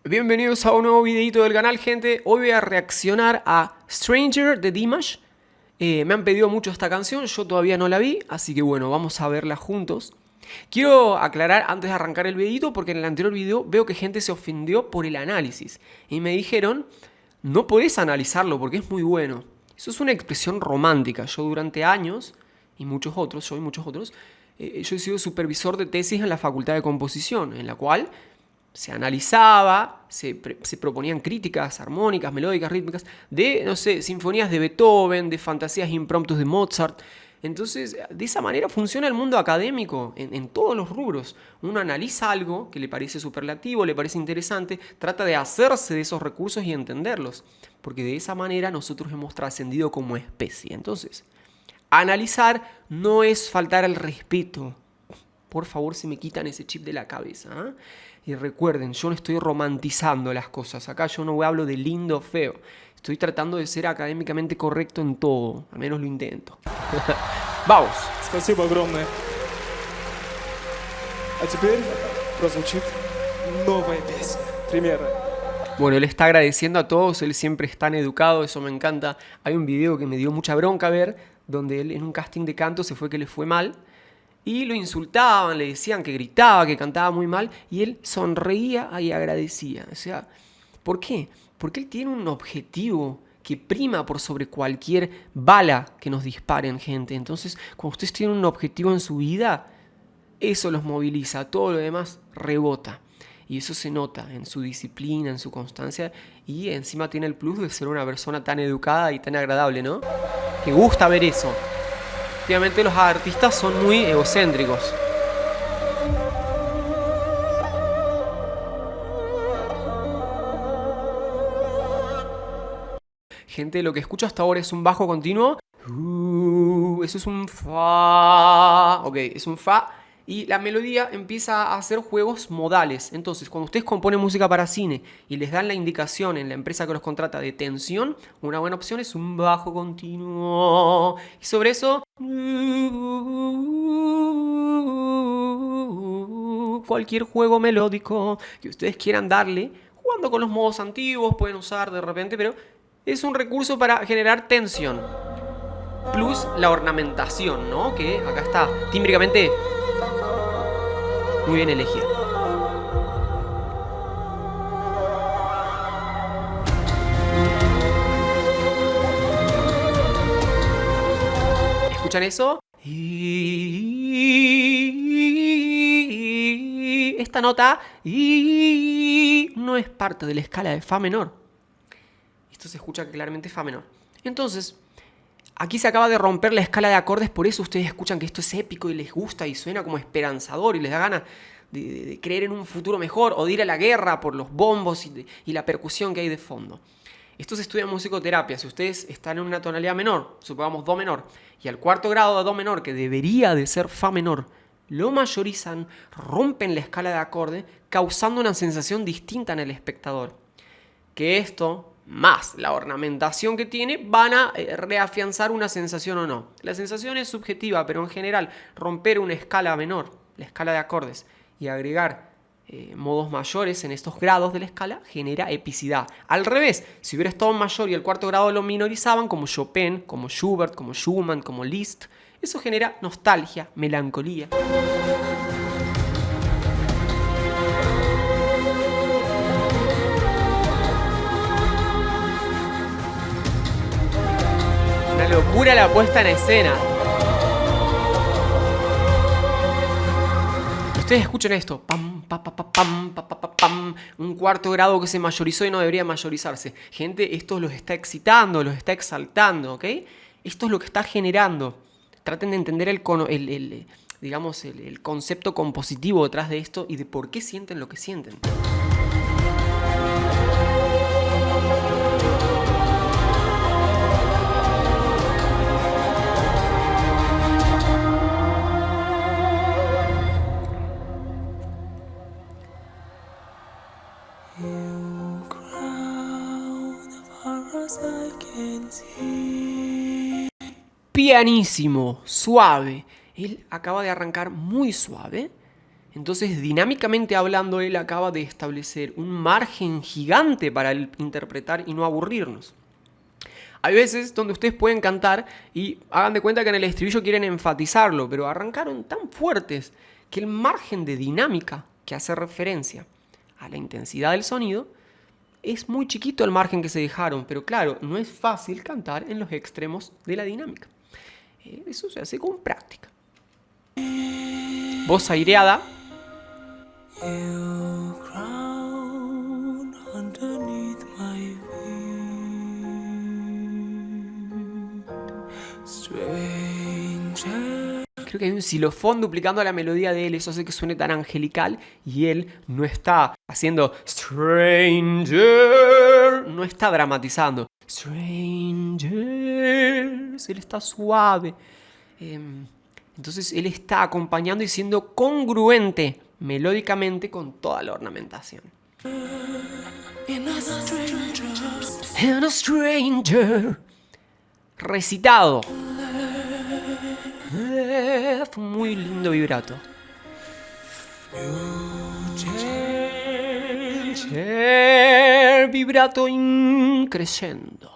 Bienvenidos a un nuevo videito del canal, gente. Hoy voy a reaccionar a Stranger de Dimash. Me han pedido mucho esta canción, yo todavía no la vi, así que bueno, vamos a verla juntos. Quiero aclarar antes de arrancar el videito, porque en el anterior video veo que gente se ofendió por el análisis. Y me dijeron, no podés analizarlo porque es muy bueno. Eso es una expresión romántica. Yo durante años, y muchos otros, yo he sido supervisor de tesis en la Facultad de Composición, en la cual se analizaba, se proponían críticas armónicas, melódicas, rítmicas, de, no sé, sinfonías de Beethoven, de fantasías impromptus de Mozart. Entonces, de esa manera funciona el mundo académico en todos los rubros. Uno analiza algo que le parece superlativo, le parece interesante, trata de hacerse de esos recursos y entenderlos, porque de esa manera nosotros hemos trascendido como especie. Entonces, analizar no es faltar al respeto. Por favor, se me quitan ese chip de la cabeza, ¿eh? Y recuerden, yo no estoy romantizando las cosas. Acá yo no hablo de lindo o feo. Estoy tratando de ser académicamente correcto en todo. Al menos lo intento. Vamos. Спасибо огромное. А теперь прозвучит новая песня. Примерно. Bueno, él está agradeciendo a todos, él siempre es tan educado, eso me encanta. Hay un video que me dio mucha bronca ver, donde él en un casting de canto se fue que le fue mal. Y lo insultaban, le decían que gritaba, que cantaba muy mal, y él sonreía y agradecía. O sea, ¿por qué? Porque él tiene un objetivo que prima por sobre cualquier bala que nos disparen, gente. Entonces, cuando ustedes tienen un objetivo en su vida, eso los moviliza, todo lo demás rebota. Y eso se nota en su disciplina, en su constancia, y encima tiene el plus de ser una persona tan educada y tan agradable, ¿no? Que gusta ver eso. Obviamente los artistas son muy egocéntricos. Gente, lo que escucho hasta ahora es un bajo continuo. Eso es un fa. Ok, es un fa. Y la melodía empieza a hacer juegos modales. Entonces, cuando ustedes componen música para cine y les dan la indicación en la empresa que los contrata de tensión, una buena opción es un bajo continuo. Y sobre eso, cualquier juego melódico que ustedes quieran darle, jugando con los modos antiguos, pueden usar de repente, pero es un recurso para generar tensión. Plus la ornamentación, ¿no? Que acá está tímbricamente muy bien elegida. ¿Escuchan eso? Esta nota no es parte de la escala de fa menor. Esto se escucha claramente fa menor. Entonces, aquí se acaba de romper la escala de acordes, por eso ustedes escuchan que esto es épico y les gusta y suena como esperanzador y les da ganas de creer en un futuro mejor o de ir a la guerra por los bombos y la percusión que hay de fondo. Esto se estudia en musicoterapia. Si ustedes están en una tonalidad menor, supongamos do menor, y al cuarto grado de do menor, que debería de ser fa menor, lo mayorizan, rompen la escala de acorde, causando una sensación distinta en el espectador. Que esto, más la ornamentación que tiene, van a reafianzar una sensación o no. La sensación es subjetiva, pero en general romper una escala menor, la escala de acordes, y agregar modos mayores en estos grados de la escala, genera epicidad. Al revés, si hubiera estado en mayor y el cuarto grado lo minorizaban, como Chopin, como Schubert, como Schumann, como Liszt, eso genera nostalgia, melancolía. Una locura la puesta en escena. Ustedes escuchen esto. Pam, pa, pa, pa, pam, pa, pa, pa, pam. Un cuarto grado que se mayorizó y no debería mayorizarse. Gente, esto los está excitando, los está exaltando, ¿ok? Esto es lo que está generando. Traten de entender digamos, el concepto compositivo detrás de esto y de por qué sienten lo que sienten. Pianísimo, suave. Él acaba de arrancar muy suave Entonces, dinámicamente hablando, él acaba de establecer un margen gigante para interpretar y no aburrirnos. Hay veces donde ustedes pueden cantar y hagan de cuenta que en el estribillo quieren enfatizarlo, pero arrancaron tan fuertes que el margen de dinámica que hace referencia a la intensidad del sonido es muy chiquito el margen que se dejaron, pero claro, no es fácil cantar en los extremos de la dinámica. Eso se hace con práctica. Voz aireada. Creo que hay un xilofón duplicando la melodía de él, eso hace que suene tan angelical y él no está haciendo stranger, no está dramatizando. Strangers, él está suave. Entonces él está acompañando y siendo congruente melódicamente con toda la ornamentación. In a stranger. Recitado. Muy lindo vibrato. Vibrato crescendo.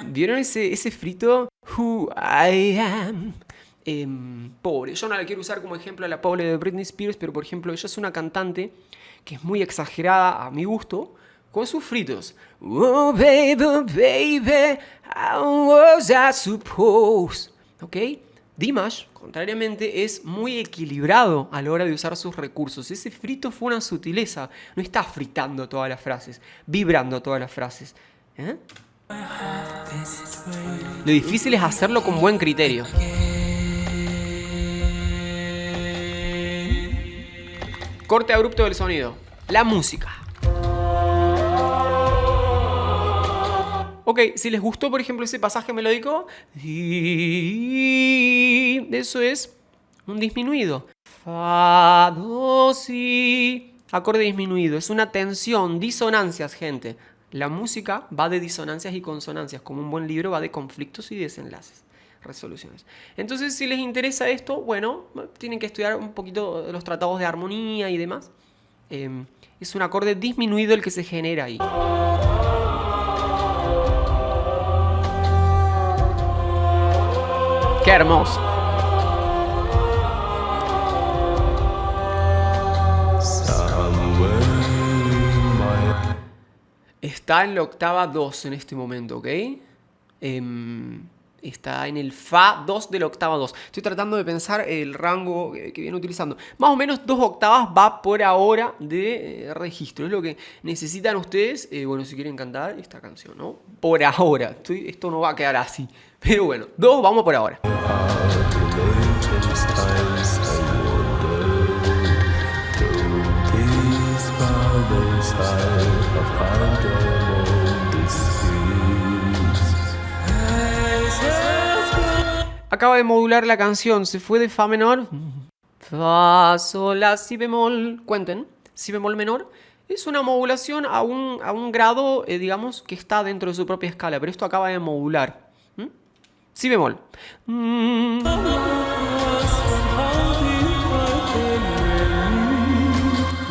¿Vieron ese frito? Who I am. Pobre. Yo no la quiero usar como ejemplo a la pobre de Britney Spears, pero por ejemplo ella es una cantante que es muy exagerada a mi gusto con sus fritos. Oh baby, baby, how was I supposed? ¿Ok? Dimash, contrariamente, es muy equilibrado a la hora de usar sus recursos. Ese frito fue una sutileza. No está fritando todas las frases, vibrando todas las frases. Lo difícil es hacerlo con buen criterio. Corte abrupto del sonido. La música. Ok, si les gustó, por ejemplo, ese pasaje melódico, eso es un disminuido. Fa, do, si. Acorde disminuido. Es una tensión, disonancias, gente. La música va de disonancias y consonancias. Como un buen libro va de conflictos y desenlaces. Resoluciones. Entonces, si les interesa esto, bueno, tienen que estudiar un poquito los tratados de armonía y demás. Es un acorde disminuido el que se genera ahí. ¡Qué hermoso! Está en la octava 2 en este momento, ¿ok? Está en el Fa 2 de la octava 2. Estoy tratando de pensar el rango que viene utilizando. Más o menos 2 octavas va por ahora de registro. Es lo que necesitan ustedes, bueno, si quieren cantar esta canción, ¿no? Por ahora. Esto no va a quedar así. Pero bueno, 2 vamos por ahora. Acaba de modular la canción, se fue de Fa menor, Fa, Sol, La, Si bemol, cuenten, Si bemol menor. Es una modulación a un grado, digamos, que está dentro de su propia escala, pero esto acaba de modular. Si bemol.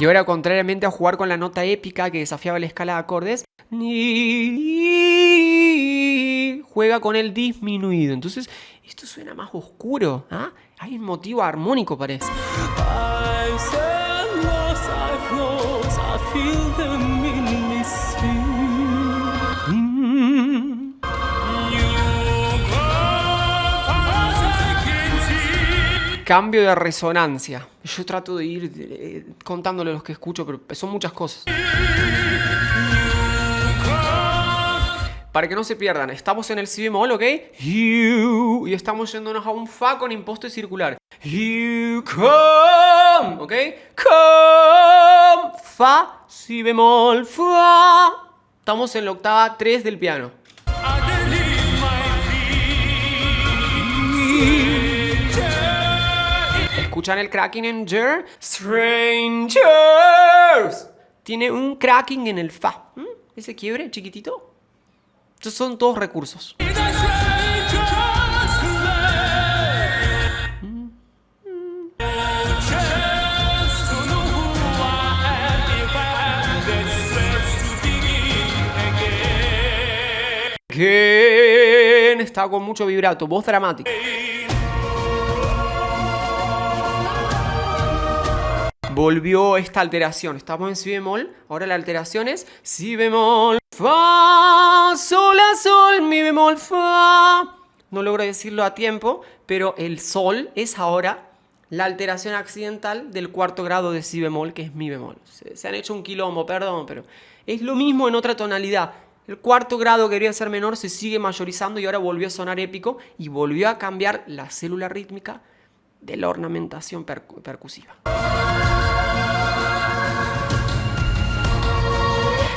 Y ahora, contrariamente a jugar con la nota épica que desafiaba la escala de acordes, juega con el disminuido. Entonces, esto suena más oscuro. ¿Ah? Hay un motivo armónico, parece. Cambio de resonancia. Yo trato de ir contándole a los que escucho, pero son muchas cosas. Para que no se pierdan, estamos en el si bemol, ¿ok? Y estamos yéndonos a un Fa con imposto circular. You come, ¿ok? Come, Fa, si bemol, Fa. Estamos en la octava 3 del piano. ¿Escuchan el cracking en Jer? Strangers. Tiene un cracking en el Fa. Ese quiebre chiquitito. Estos son todos recursos. está con mucho vibrato, voz dramática. Volvió esta alteración. Estamos en si bemol. Ahora la alteración es si bemol, fa, sol, la, sol, mi bemol, fa. No logro decirlo a tiempo, pero el sol es ahora la alteración accidental del cuarto grado de si bemol, que es mi bemol. Se han hecho un quilombo, perdón, pero es lo mismo en otra tonalidad. El cuarto grado que quería ser menor se sigue mayorizando y ahora volvió a sonar épico y volvió a cambiar la célula rítmica de la ornamentación percusiva.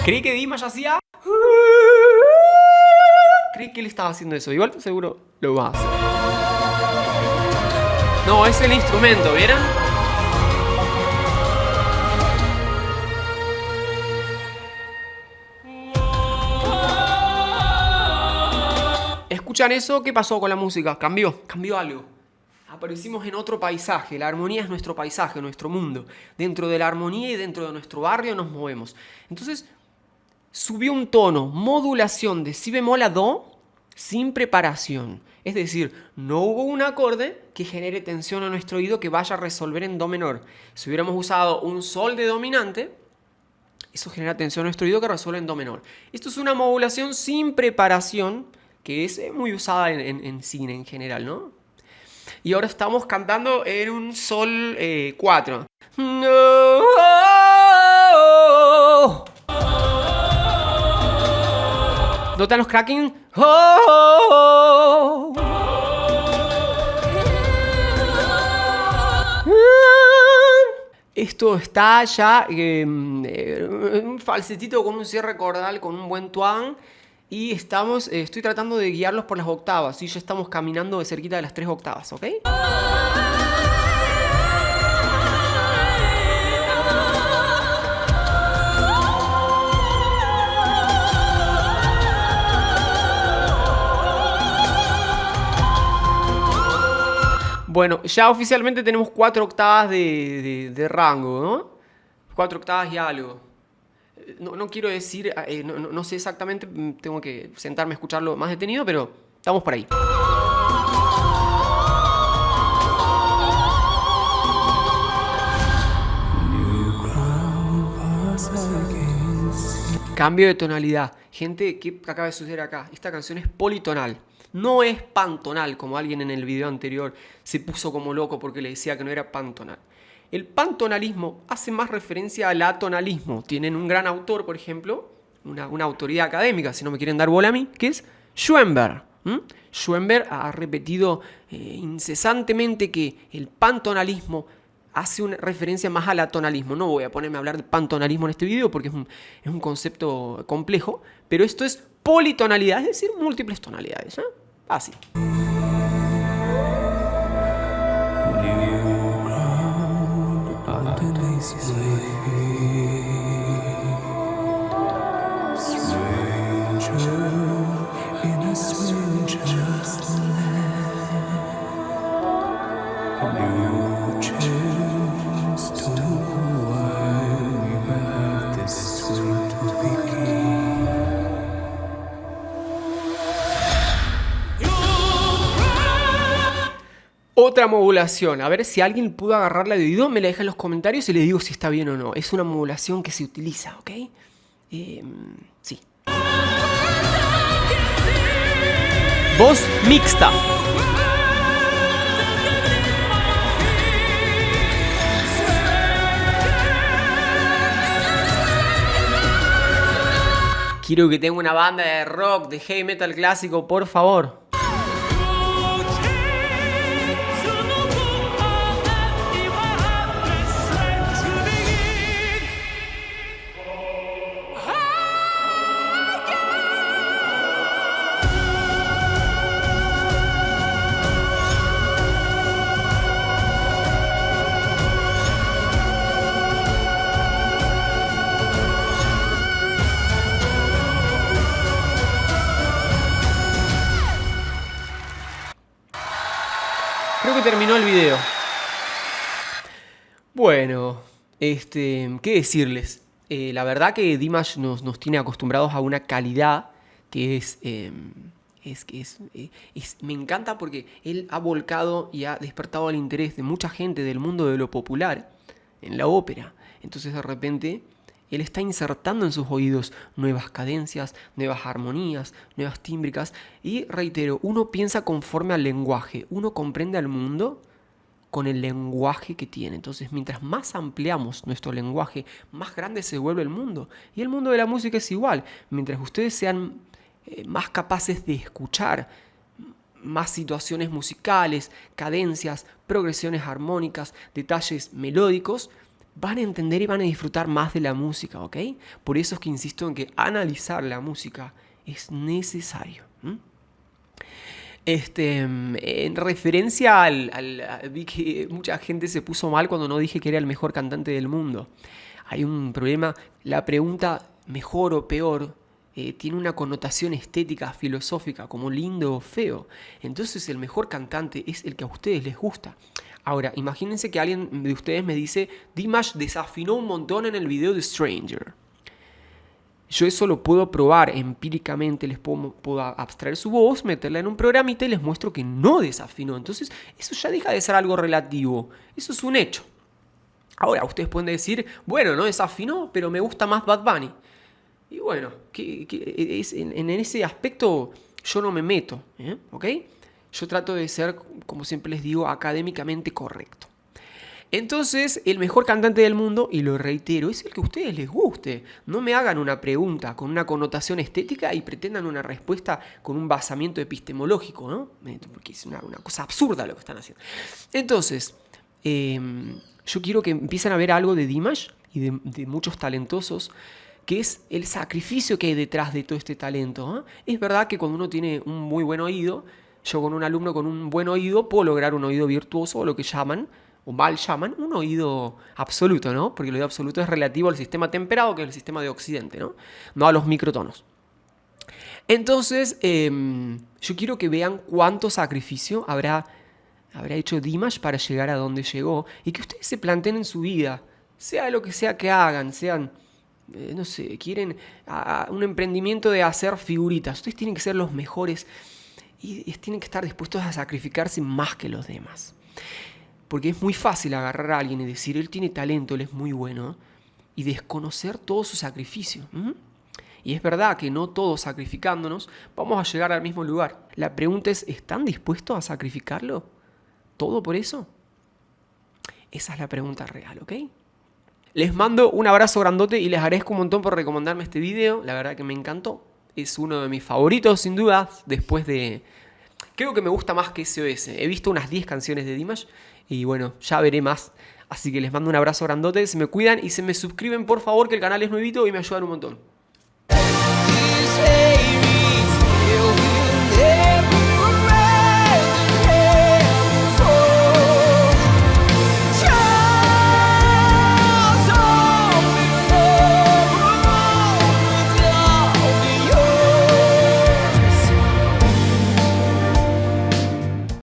Creí que Dimash hacía... Creí que él estaba haciendo eso. Igual seguro lo va a hacer. No, es el instrumento, ¿vieron? ¿Escuchan eso? ¿Qué pasó con la música? Cambió algo. Aparecimos en otro paisaje. La armonía es nuestro paisaje, nuestro mundo. Dentro de la armonía y dentro de nuestro barrio nos movemos. Entonces, subió un tono, modulación de si bemol a do sin preparación. Es decir, no hubo un acorde que genere tensión a nuestro oído que vaya a resolver en do menor. Si hubiéramos usado un sol de dominante, eso genera tensión a nuestro oído que resuelve en do menor. Esto es una modulación sin preparación que es muy usada en cine en general, ¿no? Y ahora estamos cantando en un sol 4. No. ¿Notan los cracking? Esto está ya un falsetito con un cierre cordal, con un buen twang. Y estoy tratando de guiarlos por las octavas. Y ya estamos caminando de cerquita de las 3 octavas, ¿ok? Bueno, ya oficialmente tenemos 4 octavas de rango, ¿no? 4 octavas y algo. No quiero decir, no sé exactamente, tengo que sentarme a escucharlo más detenido, pero estamos por ahí. Cambio de tonalidad. Gente, ¿qué acaba de suceder acá? Esta canción es politonal. No es pantonal, como alguien en el video anterior se puso como loco porque le decía que no era pantonal. El pantonalismo hace más referencia al atonalismo. Tienen un gran autor, por ejemplo, una autoridad académica, si no me quieren dar bola a mí, que es Schoenberg. Schoenberg ha repetido incesantemente que el pantonalismo hace una referencia más al atonalismo. No voy a ponerme a hablar de pantonalismo en este video porque es un concepto complejo, pero esto es politonalidad, es decir, múltiples tonalidades. Así. Otra modulación, a ver si alguien pudo agarrarla de oído, me la deja en los comentarios y le digo si está bien o no. Es una modulación que se utiliza, ¿ok? Sí. Voz mixta. Quiero que tenga una banda de rock, de heavy metal clásico, por favor. Creo que terminó el video. Bueno, ¿qué decirles? La verdad que Dimash nos tiene acostumbrados a una calidad que es Me encanta porque él ha volcado y ha despertado el interés de mucha gente del mundo de lo popular en la ópera. Entonces de repente él está insertando en sus oídos nuevas cadencias, nuevas armonías, nuevas tímbricas. Y reitero, uno piensa conforme al lenguaje, uno comprende al mundo con el lenguaje que tiene. Entonces, mientras más ampliamos nuestro lenguaje, más grande se vuelve el mundo. Y el mundo de la música es igual. Mientras ustedes sean más capaces de escuchar más situaciones musicales, cadencias, progresiones armónicas, detalles melódicos, van a entender y van a disfrutar más de la música, ¿ok? Por eso es que insisto en que analizar la música es necesario. En referencia vi que mucha gente se puso mal cuando no dije que era el mejor cantante del mundo. Hay un problema. La pregunta mejor o peor tiene una connotación estética, filosófica, como lindo o feo. Entonces el mejor cantante es el que a ustedes les gusta. Ahora, imagínense que alguien de ustedes me dice: Dimash desafinó un montón en el video de Stranger. Yo eso lo puedo probar empíricamente, puedo abstraer su voz, meterla en un programita y les muestro que no desafinó. Entonces, eso ya deja de ser algo relativo. Eso es un hecho. Ahora, ustedes pueden decir: bueno, no desafinó, pero me gusta más Bad Bunny. Y bueno, en ese aspecto yo no me meto, ¿ok? Yo trato de ser, como siempre les digo, académicamente correcto. Entonces, el mejor cantante del mundo, y lo reitero, es el que a ustedes les guste. No me hagan una pregunta con una connotación estética y pretendan una respuesta con un basamiento epistemológico, ¿no? Porque es una cosa absurda lo que están haciendo. Entonces, yo quiero que empiecen a ver algo de Dimash y de muchos talentosos, que es el sacrificio que hay detrás de todo este talento. Es verdad que cuando uno tiene un muy buen oído, yo con un alumno con un buen oído puedo lograr un oído virtuoso, o lo que llaman, o mal llaman, un oído absoluto, ¿no? Porque el oído absoluto es relativo al sistema temperado, que es el sistema de Occidente, ¿no? No a los microtonos. Entonces, yo quiero que vean cuánto sacrificio habrá hecho Dimash para llegar a donde llegó, y que ustedes se planteen en su vida, sea lo que sea que hagan, sean... no sé, quieren un emprendimiento de hacer figuritas. Ustedes tienen que ser los mejores y tienen que estar dispuestos a sacrificarse más que los demás. Porque es muy fácil agarrar a alguien y decir: él tiene talento, él es muy bueno, y desconocer todo su sacrificio. Y es verdad que no todos sacrificándonos vamos a llegar al mismo lugar. La pregunta es: ¿están dispuestos a sacrificarlo todo por eso? Esa es la pregunta real, ¿ok? Les mando un abrazo grandote y les agradezco un montón por recomendarme este video. La verdad que me encantó. Es uno de mis favoritos, sin duda. Después de... creo que me gusta más que SOS. He visto unas 10 canciones de Dimash. Y bueno, ya veré más. Así que les mando un abrazo grandote. Se me cuidan y se me suscriben, por favor, que el canal es nuevito y me ayudan un montón.